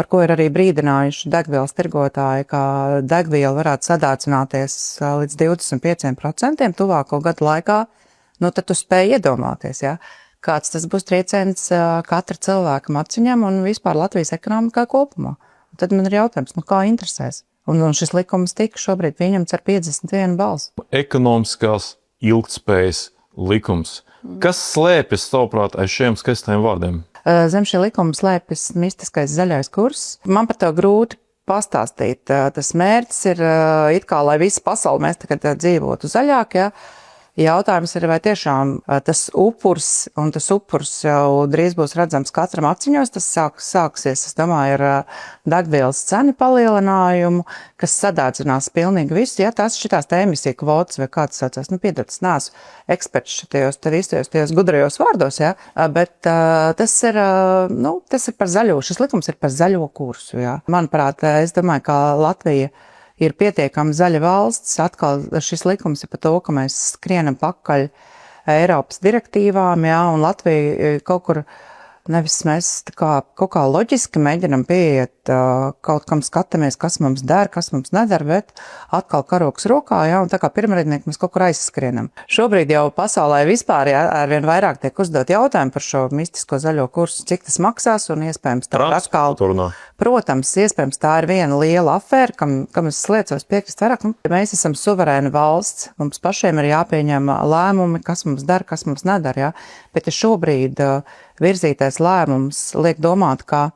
par ko ir arī brīdinājuši degvielas tirgotāji, ka degviela varētu sadārcināties līdz 25% tuvāko gadu laikā, tad tu spēj iedomāties, ja, kāds tas būs trieciens katra cilvēka maciņam un vispār Latvijas ekonomikā kopumā. Un tad man ir jautājums, kā interesēs? Un šis likums tika šobrīd pieņemts ar 51 balsu. Ekonomiskās ilgtspējas likums. Kas slēpjas, tavuprāt, aiz šiem skaistiem vārdiem? Zem šī likuma slēpjas mistiskais zaļais kurs. Man par to grūti pastāstīt. Tas mērķis ir it kā, lai visa pasaule mēs tagad dzīvotu zaļāk, ja? Jautājums ir, vai tiešām tas upurs, un tas upurs jau drīz būs redzams katram acīņos, tas sāksies, es domāju, ar degvielas cenu palielinājumu, kas sadārdzinās pilnīgi visu, ja tās šitās emisiju kvotas vai kāds saucās, piedod, es neesmu eksperts tajos gudrajos vārdos, ja, bet tas ir par zaļo, šis likums ir par zaļo kursu, ja. Manuprāt, es domāju, ka Latvija ir pietiekami zaļa valsts, atkal šis likums ir par to, ka mēs skrienam pakaļ Eiropas direktīvām, jā, un Latvija kaut kur, nevis mēs kaut kā loģiski mēģinam pieiet, kaut kam skatāmies, kas mums der, kas mums nedara, bet atkal karoks rokā, jā, un tā kā pirmrednieki mēs kaut kur aizskrienam. Šobrīd jau pasaulē vispār, jā, arvien vairāk tiek uzdot jautājumu par šo mistisko zaļo kursu, cik tas maksās, un iespējams tā atkal, protams, iespējams tā ir viena liela afēra, kam es liecos piekrist vairāk. Mēs esam suverēna valsts, mums pašiem ir jāpieņem lēmumi, kas mums der, kas mums nedara, jā, bet ja šobrīd virzītais lēmums liek domāt, ka